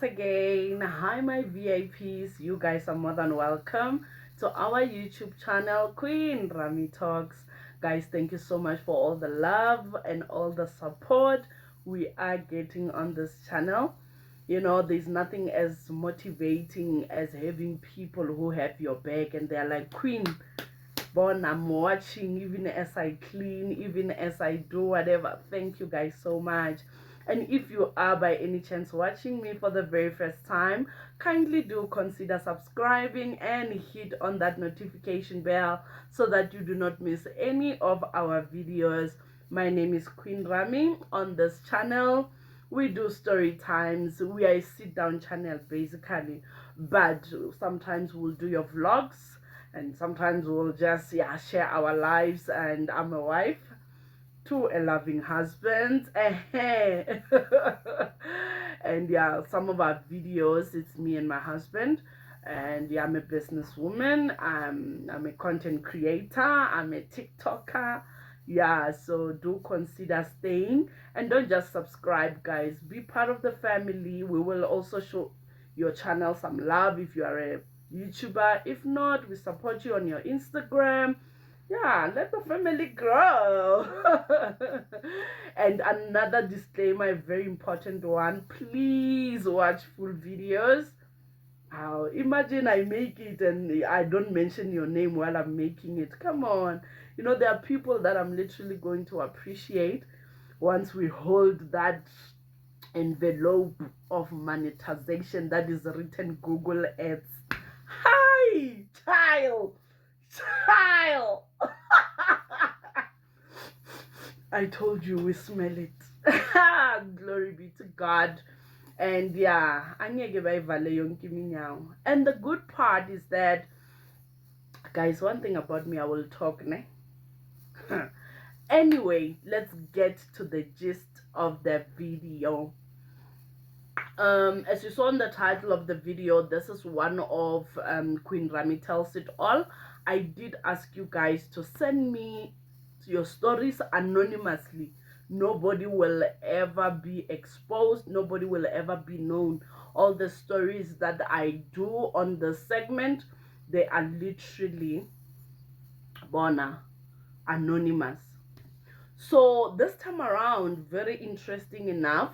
once again. Hi my VIPs, you guys are more than welcome to our YouTube channel, Queen Rammy Talks. Guys, thank you so much for all the love and all the support we are getting on this channel. You know, there's nothing as motivating as having people who have your back and they're like, Queen, Bon, I'm watching even as I clean, even as I do whatever. Thank you guys so much. And if you are by any chance watching me for the very first time, kindly do consider subscribing and hit on that notification bell so that you do not miss any of our videos. My name is Queen Rammy. On this channel, we do story times. We are a sit-down channel basically, but sometimes we'll do your vlogs and sometimes we'll just share our lives. And I'm a wife to a loving husband. And yeah, some of our videos, it's me and my husband. And yeah, I'm a businesswoman. I'm a content creator. I'm a TikToker. Yeah, so do consider staying and don't just subscribe, guys. Be part of the family. We will also show your channel some love if you are a YouTuber. If not, we support you on your Instagram. Yeah, let the family grow. And another disclaimer, a very important one, please watch full videos. Imagine I make it and I don't mention your name while I'm making it. Come on. You know, there are people that I'm literally going to appreciate once we hold that envelope of monetization that is written Google Ads. Hi, child. I told you, we smell it. Glory be to God. And yeah, and the good part is that, guys, one thing about me, I will talk ne. Anyway, let's get to the gist of the video. As you saw in the title of the video, this is one of Queen Rammy Tells It All. I did ask you guys to send me your stories anonymously. Nobody will ever be exposed. Nobody will ever be known. All the stories that I do on the segment, they are literally anonymous. So this time around, very interesting enough,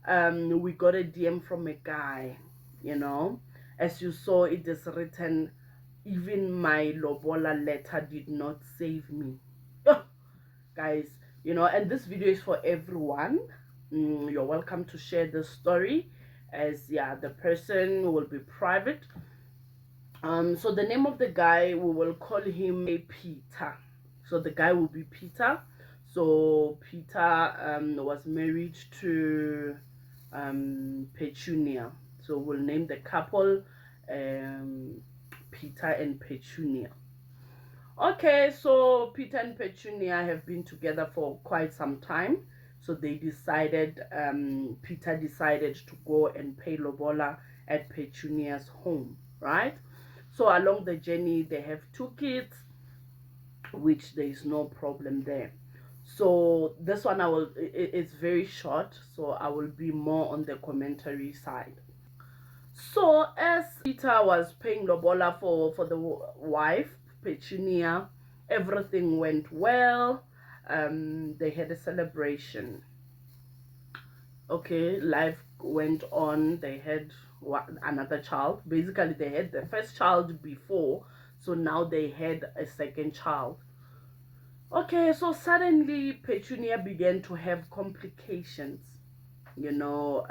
we got a DM from a guy. You know, as you saw, it is written, even my Lobola letter did not save me. Guys, you know, and this video is for everyone. You're welcome to share the story, as yeah, the person will be private. So the name of the guy, we will call him Peter. So the guy will be Peter. So Peter was married to Petunia. So we'll name the couple Peter and Petunia. Okay, so Peter and Petunia have been together for quite some time. So they decided, Peter decided to go and pay Lobola at Petunia's home, right? So along the journey, they have 2 kids, which there is no problem there. So this one, it's very short, so I will be more on the commentary side. So as Peter was paying Lobola for the wife, Petunia, everything went well. They had a celebration. Okay, life went on. They had another child. Basically, they had the first child before, so now they had a second child. Okay, so suddenly Petunia began to have complications. You know,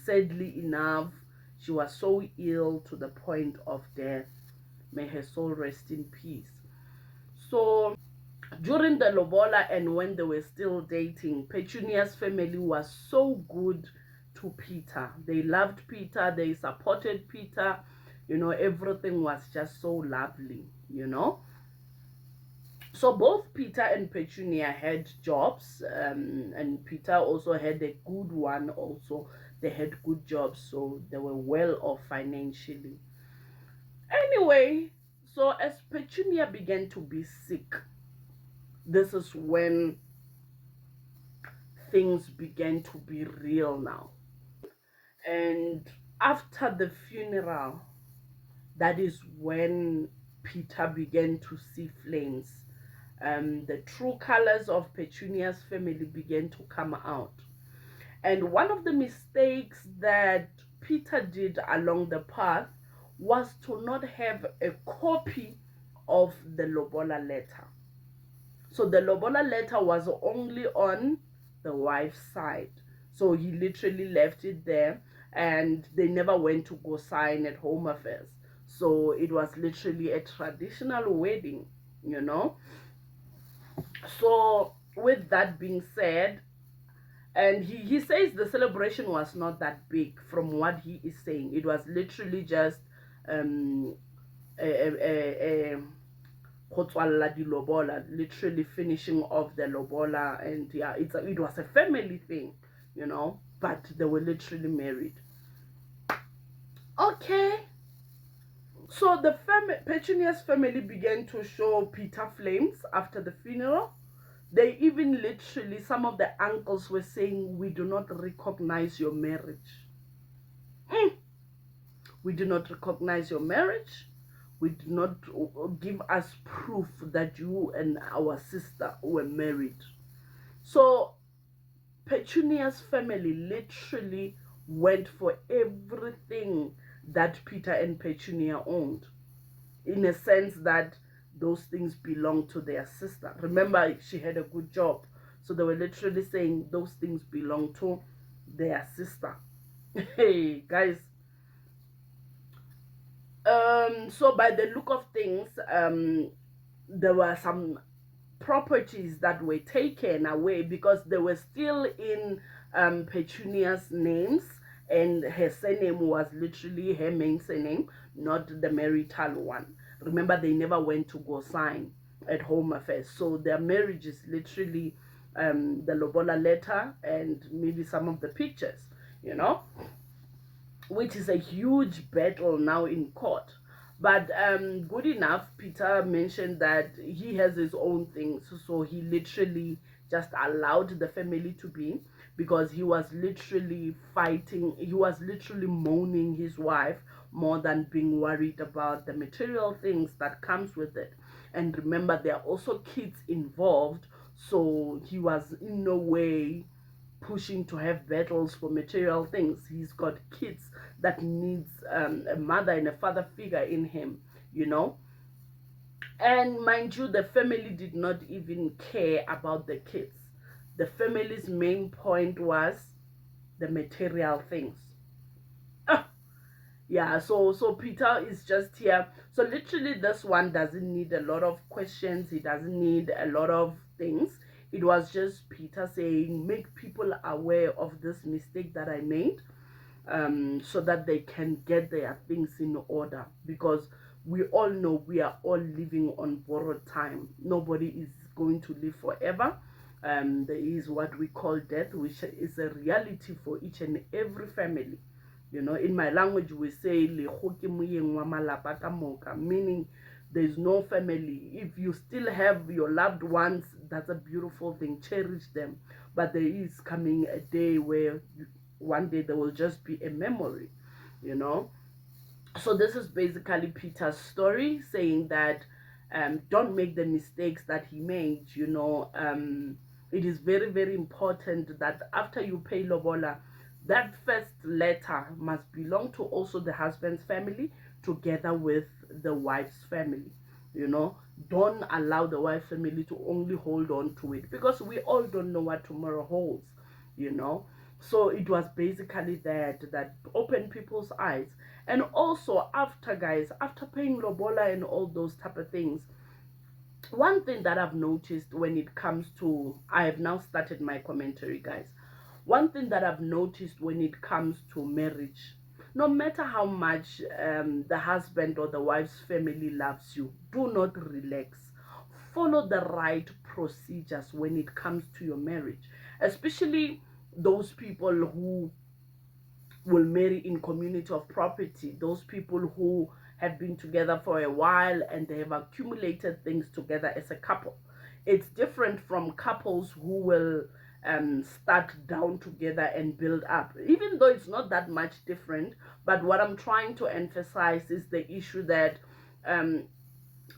sadly enough, she was so ill to the point of death. May her soul rest in peace. So during the Lobola and when they were still dating, Petunia's family was so good to Peter. They loved Peter. They supported Peter. You know, everything was just so lovely, you know. So both Peter and Petunia had jobs, and Peter also had a good one also. They had good jobs, so they were well off financially. Anyway, so as Petunia began to be sick, this is when things began to be real now. And after the funeral, that is when Peter began to see flames. The true colors of Petunia's family began to come out. And one of the mistakes that Peter did along the path was to not have a copy of the Lobola letter. So the Lobola letter was only on the wife's side. So he literally left it there, and they never went to go sign at Home Affairs. So it was literally a traditional wedding, you know. So with that being said, and he says the celebration was not that big from what he is saying. It was literally just um a Lobola, literally finishing off the Lobola, and yeah, it was a family thing, you know, but they were literally married. Okay, so the Petunia's family began to show Peter flames after the funeral. They even literally, some of the uncles were saying, we do not recognize your marriage. We do not recognize your marriage. We do not give us proof that you and our sister were married. So Petunia's family literally went for everything that Peter and Petunia owned, in a sense that those things belong to their sister. Remember, she had a good job, so they were literally saying those things belong to their sister. Hey guys, so by the look of things, there were some properties that were taken away because they were still in Petunia's names, and her surname was literally her main surname, not the marital one. Remember, they never went to go sign at Home Affairs, so their marriage is literally the Lobola letter and maybe some of the pictures, you know, which is a huge battle now in court. But good enough, Peter mentioned that he has his own things, so he literally just allowed the family to be, because he was literally fighting, he was literally mourning his wife more than being worried about the material things that comes with it. And remember, there are also kids involved, so he was in no way pushing to have battles for material things. He's got kids that needs a mother and a father figure in him, you know. And mind you, the family did not even care about the kids. The family's main point was the material things. Yeah, so Peter is just here. So literally this one doesn't need a lot of questions. He doesn't need a lot of things. It was just Peter saying, make people aware of this mistake that I made, so that they can get their things in order, because we all know we are all living on borrowed time. Nobody is going to live forever. There is what we call death, which is a reality for each and every family. You know, in my language we say, meaning there's no family. If you still have your loved ones, that's a beautiful thing, cherish them. But there is coming a day where one day there will just be a memory, you know. So this is basically Peter's story, saying that don't make the mistakes that he made, you know. It is very, very important that after you pay Lobola, that first letter must belong to also the husband's family together with the wife's family, you know. Don't allow the wife's family to only hold on to it, because we all don't know what tomorrow holds, you know. So it was basically that opened people's eyes. And also, after, guys, after paying Lobola and all those type of things, one thing that I've noticed when it comes to, I have now started my commentary, guys. One thing that I've noticed when it comes to marriage, no matter how much the husband or the wife's family loves you, do not relax. Follow the right procedures when it comes to your marriage, especially those people who will marry in community of property, those people who have been together for a while and they have accumulated things together as a couple. It's different from couples who will start down together and build up, even though it's not that much different. But what I'm trying to emphasize is the issue that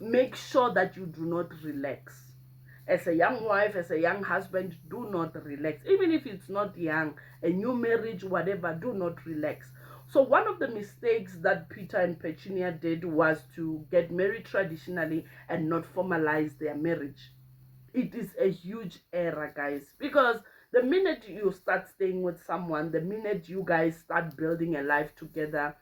make sure that you do not relax. As a young wife, as a young husband, do not relax. Even if it's not young, a new marriage, whatever, do not relax. So one of the mistakes that Peter and Petunia did was to get married traditionally and not formalize their marriage. It is a huge error, guys, because the minute you start staying with someone, the minute you guys start building a life together,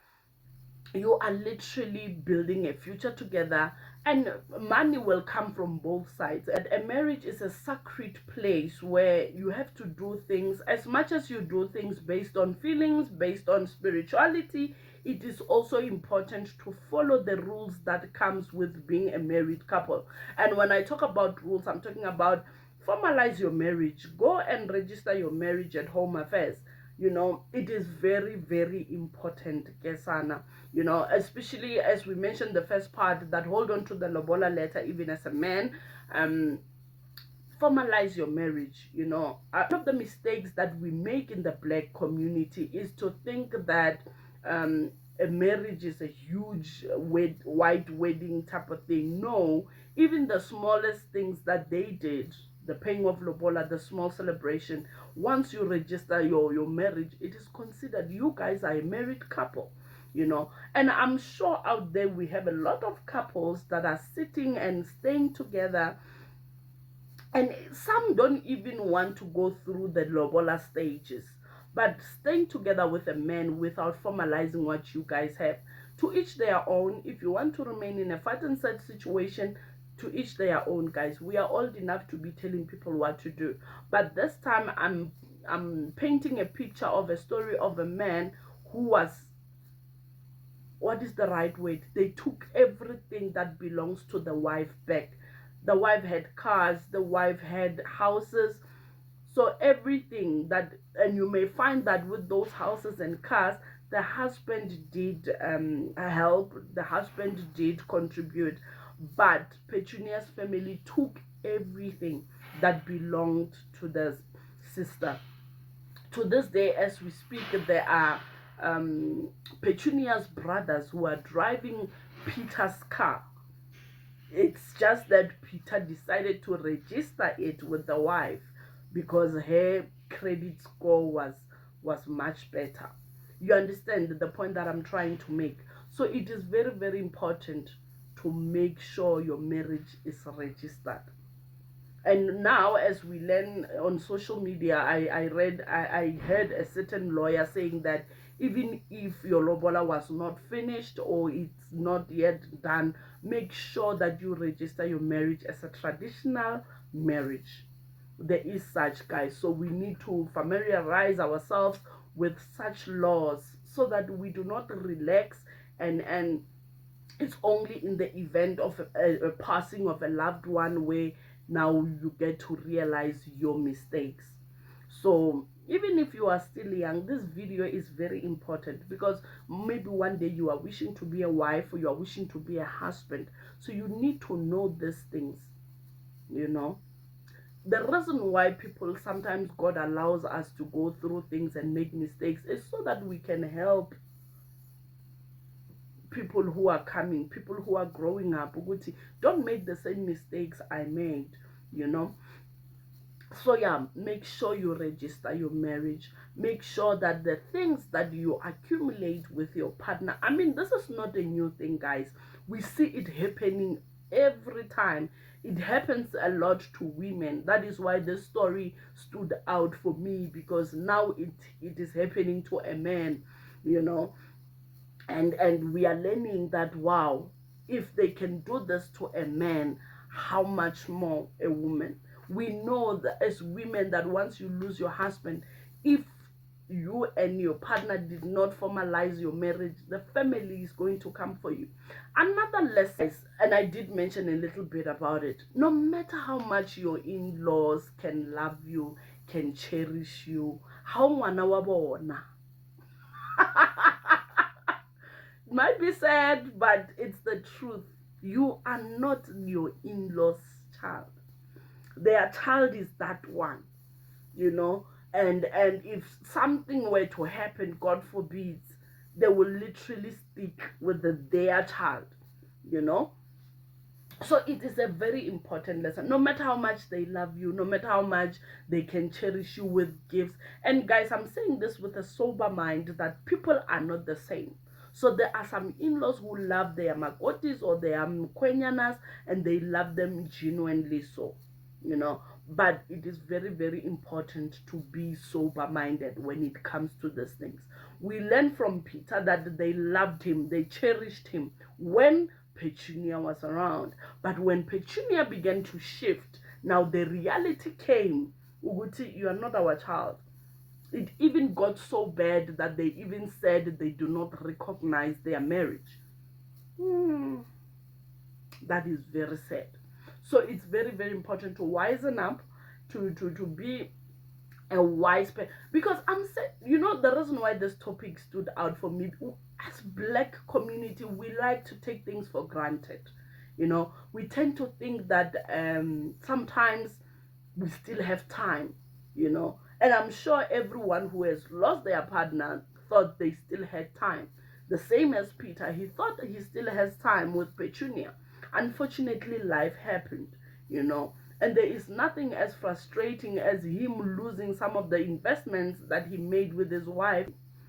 you are literally building a future together, and money will come from both sides. And a marriage is a sacred place where you have to do things, as much as you do things based on feelings, based on spirituality. It is also important to follow the rules that comes with being a married couple. And when I talk about rules, I'm talking about formalize your marriage, go and register your marriage at Home Affairs. You know, it is very, very important, Kesana. You know, especially as we mentioned the first part, that hold on to the Lobola letter even as a man. Formalize your marriage. You know, one of the mistakes that we make in the Black community is to think that a marriage is a huge white wedding type of thing. No, even the smallest things that they did, the paying of Lobola, the small celebration, once you register your marriage, it is considered you guys are a married couple. You know, and I'm sure out there we have a lot of couples that are sitting and staying together, and some don't even want to go through the Lobola stages, but staying together with a man without formalizing what you guys have. To each their own. If you want to remain in a fight and set situation, to each their own, guys. We are old enough to be telling people what to do, but this time I'm painting a picture of a story of a man who was, what is the right word, they took everything that belongs to the wife back. The wife had cars, the wife had houses, so everything that, and you may find that with those houses and cars, the husband did help, the husband did contribute, but Petunia's family took everything that belonged to the sister. To this day, as we speak, there are Petunia's brothers who are driving Peter's car. It's just that Peter decided to register it with the wife because her credit score was much better. You understand the point that I'm trying to make? So it is very, very important to make sure your marriage is registered. And now, as we learn on social media, I heard a certain lawyer saying that even if your Lobola was not finished or it's not yet done, make sure that you register your marriage as a traditional marriage. There is such, guys. So we need to familiarize ourselves with such laws so that we do not relax, and it's only in the event of a passing of a loved one where now you get to realize your mistakes. So even if you are still young, this video is very important, because maybe one day you are wishing to be a wife or you are wishing to be a husband. So you need to know these things. You know, the reason why people, sometimes God allows us to go through things and make mistakes is so that we can help people who are coming, people who are growing up. Don't make the same mistakes I made, you know. So yeah, make sure you register your marriage. Make sure that the things that you accumulate with your partner, I mean, this is not a new thing, guys. We see it happening every time. It happens a lot to women. That is why this story stood out for me, because now it is happening to a man, you know. And we are learning that, wow, if they can do this to a man, how much more a woman. We know that as women, that once you lose your husband, if you and your partner did not formalize your marriage, the family is going to come for you. Another lesson, and I did mention a little bit about it, no matter how much your in-laws can love you, can cherish you, how ngwana wa bona. Might be sad, but it's the truth. You are not your in-laws child. Their child is that one. you know. And if something were to happen, God forbids, they will literally stick with their child, you know. So it is a very important lesson. No matter how much they love you, no matter how much they can cherish you with gifts. And guys, I'm saying this with a sober mind, that people are not the same. So there are some in-laws who love their makotis or their mkwenyanas, and they love them genuinely, so, you know. But it is very, very important to be sober-minded when it comes to these things. We learn from Peter that they loved him, they cherished him when Petunia was around. But when Petunia began to shift, now the reality came, Uguti, you are not our child. It even got so bad that they even said they do not recognize their marriage. That is very sad. So it's very, very important to wisen up, to be a wise person. Because I'm saying, you know, the reason why this topic stood out for me, as Black community, we like to take things for granted. You know, we tend to think that sometimes we still have time, you know. And I'm sure everyone who has lost their partner thought they still had time. The same as Peter, he thought he still has time with Petunia. Unfortunately, life happened, you know. And there is nothing as frustrating as him losing some of the investments that he made with his wife.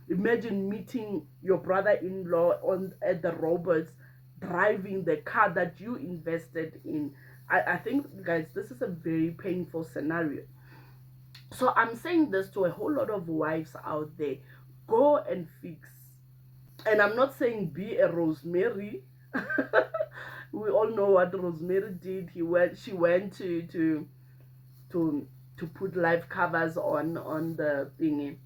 Imagine meeting your brother-in-law on at the Roberts, driving the car that you invested in. I think, guys, this is a very painful scenario. So I'm saying this to a whole lot of wives out there. Go and fix. And I'm not saying be a Rosemary. We all know what Rosemary did. She went to put life covers on the thingy,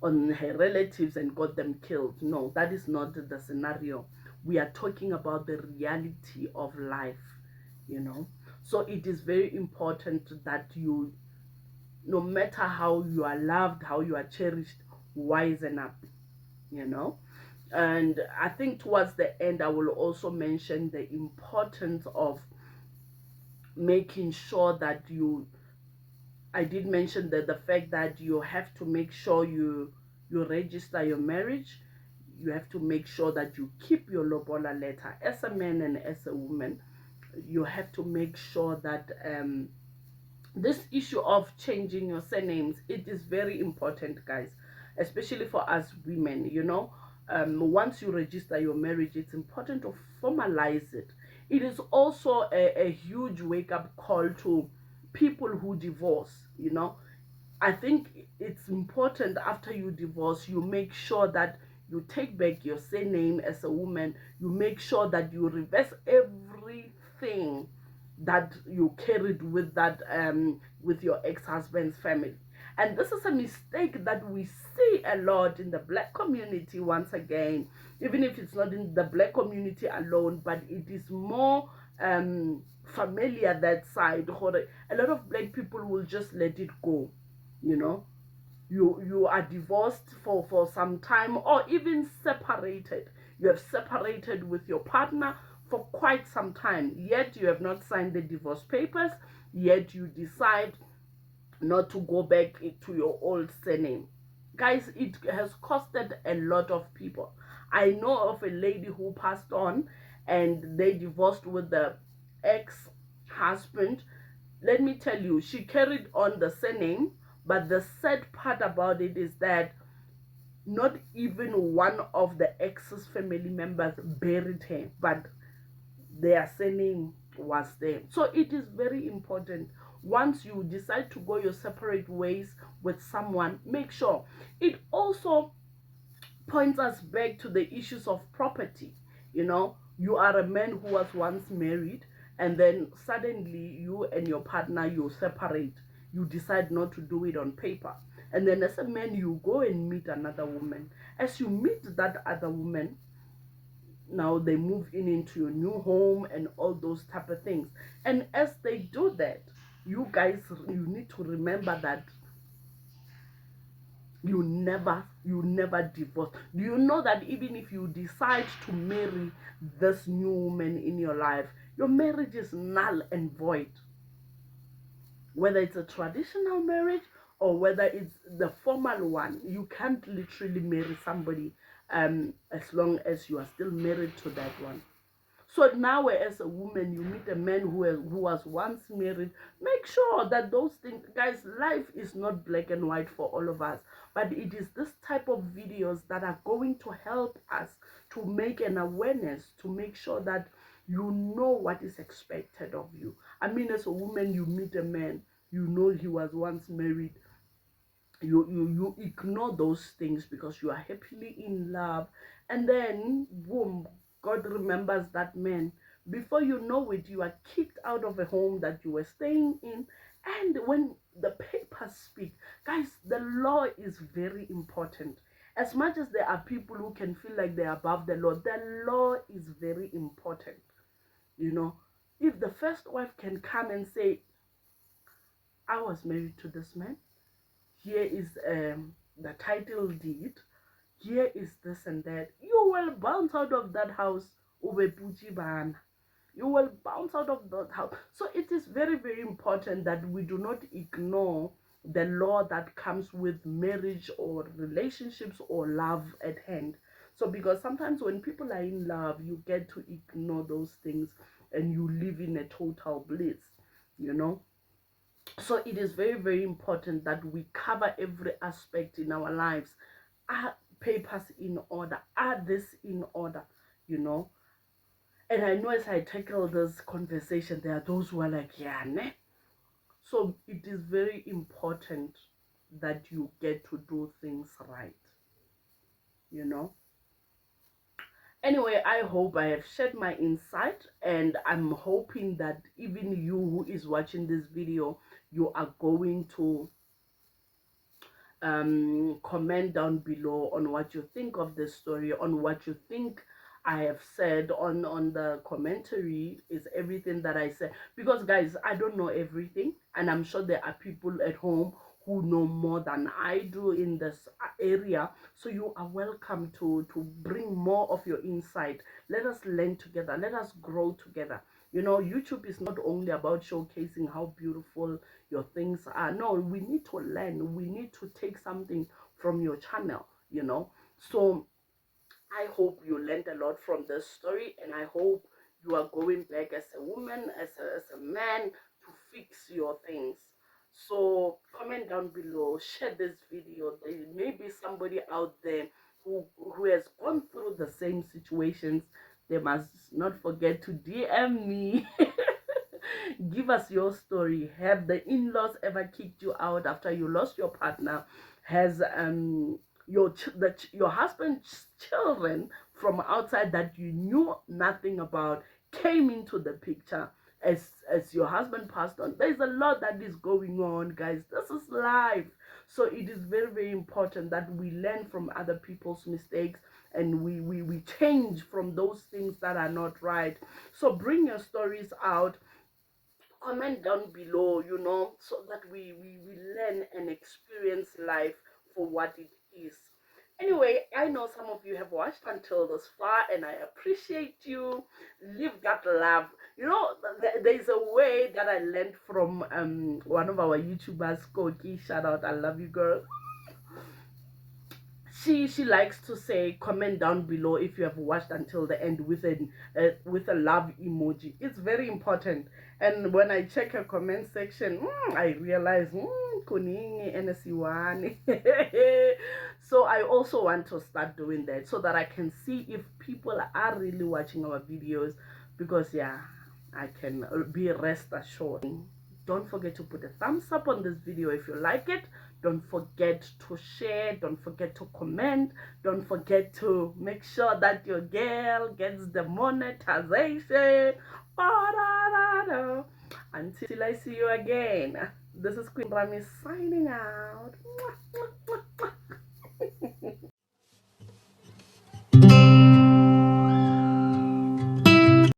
on her relatives, and got them killed. No, that is not the scenario. We are talking about the reality of life, you know. So it is very important that you, no matter how you are loved, how you are cherished, wisen up, you know. And I think towards the end, I will also mention the importance of making sure that you, I did mention that the fact that you have to make sure you register your marriage. You have to make sure that you keep your Lobola letter as a man and as a woman. You have to make sure that this issue of changing your surnames, it is very important, guys, especially for us women, you know. Once you register your marriage, it's important to formalize it. It is also a huge wake-up call to people who divorce, you know. I think it's important after you divorce, you make sure that you take back your surname as a woman. You make sure that you reverse everything that you carried with that with your ex-husband's family. And this is a mistake that we see a lot in the Black community. Once again, even if it's not in the Black community alone, but it is more familiar, that side. A lot of Black people will just let it go, you know. You are divorced for some time, or even separated. You have separated with your partner for quite some time, yet you have not signed the divorce papers, yet you decide not to go back to your old surname. Guys, it has costed a lot of people. I know of a lady who passed on, and they divorced with the ex-husband. Let me tell you, she carried on the surname, but the sad part about it is that not even one of the ex's family members buried her, but their surname was there. So it is very important, once you decide to go your separate ways with someone, make sure. It also points us back to the issues of property. You know, you are a man who was once married, and then suddenly you and your partner, you separate. You decide not to do it on paper, and then as a man you go and meet another woman. As you meet that other woman, now they move into your new home and all those type of things. And as they do that, you guys, you need to remember that you never divorce. Do you know that even if you decide to marry this new woman in your life, your marriage is null and void? whether it's a traditional marriage or whether it's the formal one. You can't literally marry somebody as long as you are still married to that one. So now, as a woman, you meet a man who was once married, make sure that those things, guys, life is not black and white for all of us, but it is this type of videos that are going to help us to make an awareness, to make sure that you know what is expected of you. I mean, as a woman, you meet a man, you know he was once married, you ignore those things because you are happily in love, and then boom, God remembers that man. Before you know it, you are kicked out of a home that you were staying in. And when the papers speak, guys, the law is very important. As much as there are people who can feel like they're above the law is very important. You know, if the first wife can come and say, I was married to this man, here is the title deed, here is this and that, you will bounce out of that house. You will bounce out of that house. So it is very, very important that we do not ignore the law that comes with marriage or relationships or love at hand. So because sometimes when people are in love, you get to ignore those things and you live in a total bliss, you know. So it is very, very important that we cover every aspect in our lives. Are papers in order? Are this in order? You know. And I know as I tackle this conversation, there are those who are like, yeah, ne? So it is very important that you get to do things right. You know. Anyway, I hope I have shared my insight, and I'm hoping that even you who is watching this video, you are going to comment down below on what you think of the story, on what you think I have said on the commentary. Is everything that I said, because guys, I don't know everything, and I'm sure there are people at home who know more than I do in this area. So you are welcome to bring more of your insight. Let us learn together, let us grow together. You know, YouTube is not only about showcasing how beautiful your things are. No, we need to learn. We need to take something from your channel, you know. So I hope you learned a lot from this story, and I hope you are going back as a woman, as a man, to fix your things. So comment down below, share this video. There may be somebody out there who has gone through the same situations. They must not forget to DM me. Give us your story. Have the in-laws ever kicked you out after you lost your partner? Has your husband's children from outside that you knew nothing about came into the picture as your husband passed on? There's a lot that is going on, guys. This is life. So it is very, very important that we learn from other people's mistakes, and we change from those things that are not right. So bring your stories out, comment down below, you know, so that we learn and experience life for what it is. Anyway, I know some of you have watched until this far, and I appreciate you. Live that love. You know, there's a way that I learned from one of our YouTubers, Koki. Shout out, I love you, girl. She likes to say, comment down below if you have watched until the end with a love emoji. It's very important. And when I check her comment section, I realize kuningi NSC1. So I also want to start doing that so that I can see if people are really watching our videos, because yeah, I can be rest assured. Don't forget to put a thumbs up on this video if you like it. Don't forget to share. Don't forget to comment. Don't forget to make sure that your girl gets the monetization. Until I see you again, this is Queen Rammy signing out.